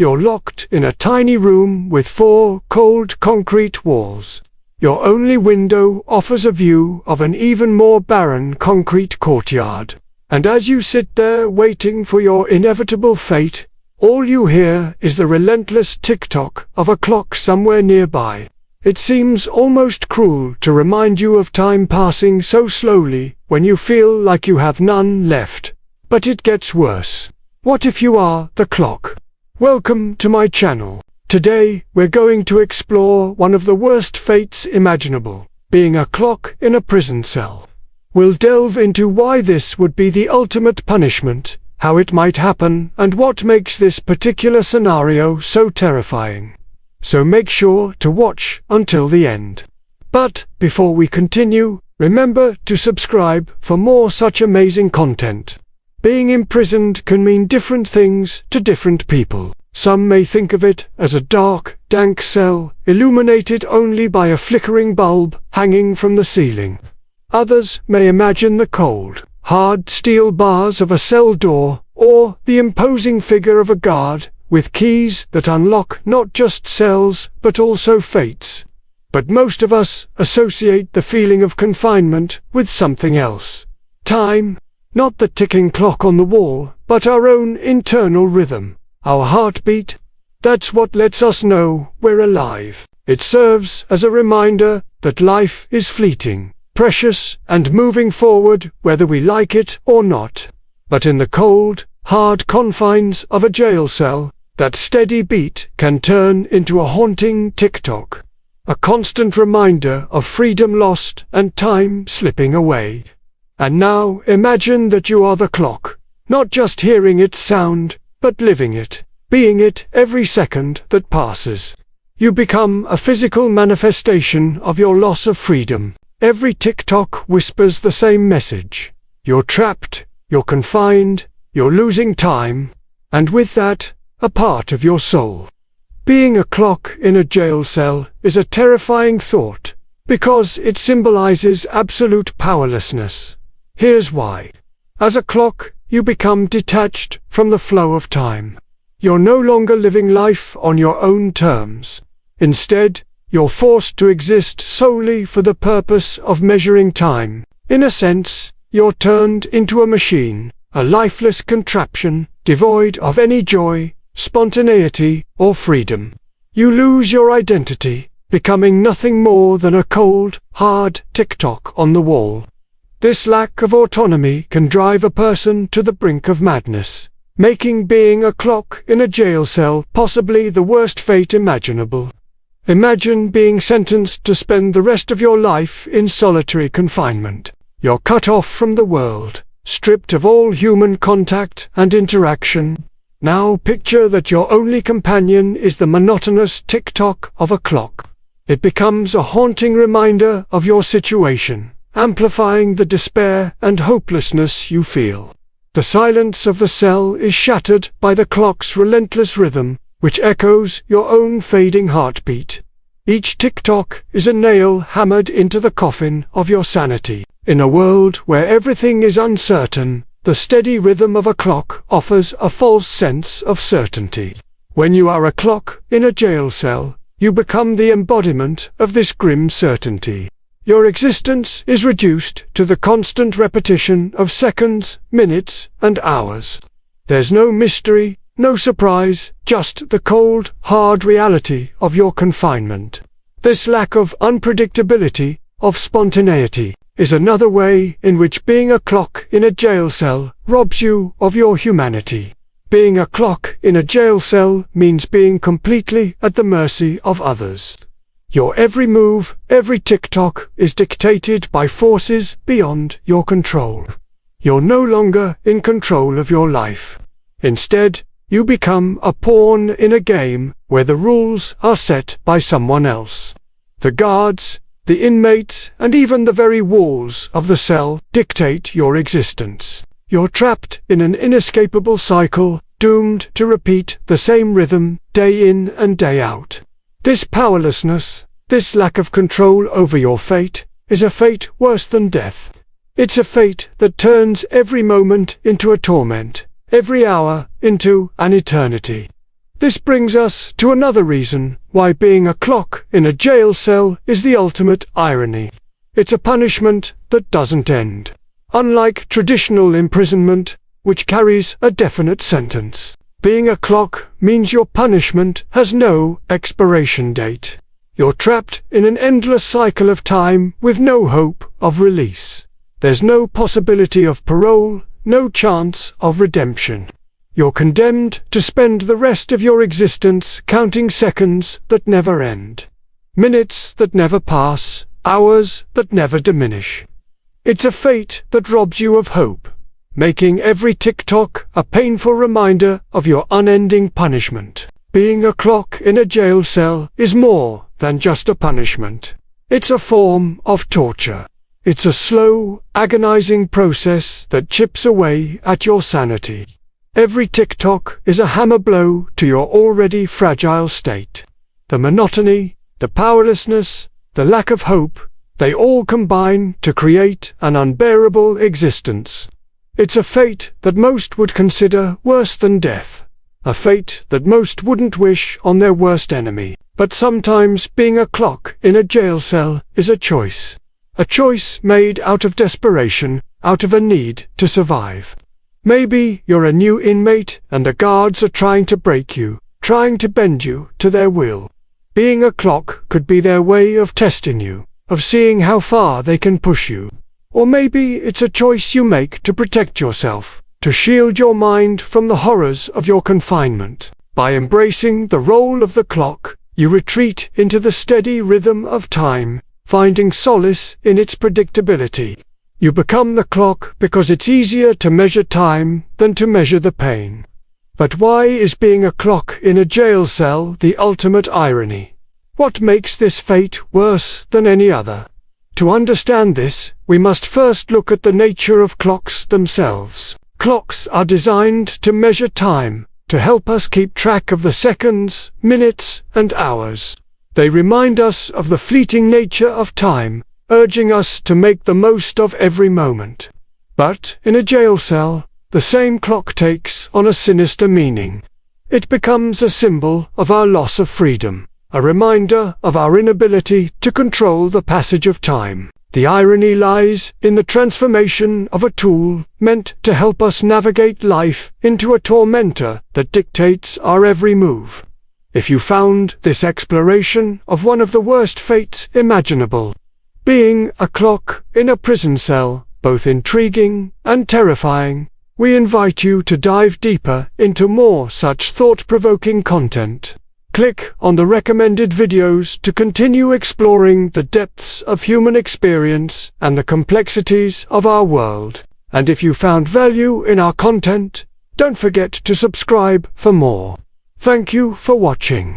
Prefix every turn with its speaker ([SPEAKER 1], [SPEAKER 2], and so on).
[SPEAKER 1] You're locked in a tiny room with 4 cold concrete walls. Your only window offers a view of an even more barren concrete courtyard. And as you sit there waiting for your inevitable fate, all you hear is the relentless tick-tock of a clock somewhere nearby. It seems almost cruel to remind you of time passing so slowly when you feel like you have none left. But it gets worse. What if you are the clock? Welcome to my channel. Today, we're going to explore one of the worst fates imaginable, being a clock in a prison cell. We'll delve into why this would be the ultimate punishment, how it might happen, and what makes this particular scenario so terrifying. So make sure to watch until the end. But before we continue, remember to subscribe for more such amazing content. Being imprisoned can mean different things to different people. Some may think of it as a dark, dank cell, illuminated only by a flickering bulb hanging from the ceiling. Others may imagine the cold, hard steel bars of a cell door, or the imposing figure of a guard, with keys that unlock not just cells, but also fates. But most of us associate the feeling of confinement with something else. Time. Not the ticking clock on the wall, but our own internal rhythm. Our heartbeat. That's what lets us know we're alive. It serves as a reminder that life is fleeting, precious, and moving forward whether we like it or not. But in the cold, hard confines of a jail cell, that steady beat can turn into a haunting tick-tock. A constant reminder of freedom lost and time slipping away. And now imagine that you are the clock, not just hearing its sound, but living it, being it every second that passes. You become a physical manifestation of your loss of freedom. Every tick-tock whispers the same message. You're trapped, you're confined, you're losing time, and with that, a part of your soul. Being a clock in a jail cell is a terrifying thought, because it symbolizes absolute powerlessness. Here's why. As a clock, you become detached from the flow of time. You're no longer living life on your own terms. Instead, you're forced to exist solely for the purpose of measuring time. In a sense, you're turned into a machine, a lifeless contraption, devoid of any joy, spontaneity, or freedom. You lose your identity, becoming nothing more than a cold, hard tick-tock on the wall. This lack of autonomy can drive a person to the brink of madness, making being a clock in a jail cell possibly the worst fate imaginable. Imagine being sentenced to spend the rest of your life in solitary confinement. You're cut off from the world, stripped of all human contact and interaction. Now picture that your only companion is the monotonous tick-tock of a clock. It becomes a haunting reminder of your situation, amplifying the despair and hopelessness you feel. The silence of the cell is shattered by the clock's relentless rhythm, which echoes your own fading heartbeat. Each tick-tock is a nail hammered into the coffin of your sanity. In a world where everything is uncertain, the steady rhythm of a clock offers a false sense of certainty. When you are a clock in a jail cell, you become the embodiment of this grim certainty. Your existence is reduced to the constant repetition of seconds, minutes, and hours. There's no mystery, no surprise, just the cold, hard reality of your confinement. This lack of unpredictability, of spontaneity, is another way in which being a clock in a jail cell robs you of your humanity. Being a clock in a jail cell means being completely at the mercy of others. Your every move, every tick-tock is dictated by forces beyond your control. You're no longer in control of your life. Instead, you become a pawn in a game where the rules are set by someone else. The guards, the inmates, and even the very walls of the cell dictate your existence. You're trapped in an inescapable cycle, doomed to repeat the same rhythm day in and day out. This powerlessness, this lack of control over your fate, is a fate worse than death. It's a fate that turns every moment into a torment, every hour into an eternity. This brings us to another reason why being a clock in a jail cell is the ultimate irony. It's a punishment that doesn't end. Unlike traditional imprisonment, which carries a definite sentence, being a clock means your punishment has no expiration date. You're trapped in an endless cycle of time with no hope of release. There's no possibility of parole, no chance of redemption. You're condemned to spend the rest of your existence counting seconds that never end, minutes that never pass, hours that never diminish. It's a fate that robs you of hope, making every tick-tock a painful reminder of your unending punishment. Being a clock in a jail cell is more than just a punishment. It's a form of torture. It's a slow, agonizing process that chips away at your sanity. Every tick-tock is a hammer blow to your already fragile state. The monotony, the powerlessness, the lack of hope, they all combine to create an unbearable existence. It's a fate that most would consider worse than death. A fate that most wouldn't wish on their worst enemy. But sometimes being a clock in a jail cell is a choice. A choice made out of desperation, out of a need to survive. Maybe you're a new inmate and the guards are trying to break you, trying to bend you to their will. Being a clock could be their way of testing you, of seeing how far they can push you. Or maybe it's a choice you make to protect yourself, to shield your mind from the horrors of your confinement. By embracing the role of the clock, you retreat into the steady rhythm of time, finding solace in its predictability. You become the clock because it's easier to measure time than to measure the pain. But why is being a clock in a jail cell the ultimate irony? What makes this fate worse than any other? To understand this, we must first look at the nature of clocks themselves. Clocks are designed to measure time, to help us keep track of the seconds, minutes, and hours. They remind us of the fleeting nature of time, urging us to make the most of every moment. But, in a jail cell, the same clock takes on a sinister meaning. It becomes a symbol of our loss of freedom, a reminder of our inability to control the passage of time. The irony lies in the transformation of a tool meant to help us navigate life into a tormentor that dictates our every move. If you found this exploration of one of the worst fates imaginable, being a clock in a prison cell, both intriguing and terrifying, we invite you to dive deeper into more such thought-provoking content. Click on the recommended videos to continue exploring the depths of human experience and the complexities of our world. And if you found value in our content, don't forget to subscribe for more. Thank you for watching.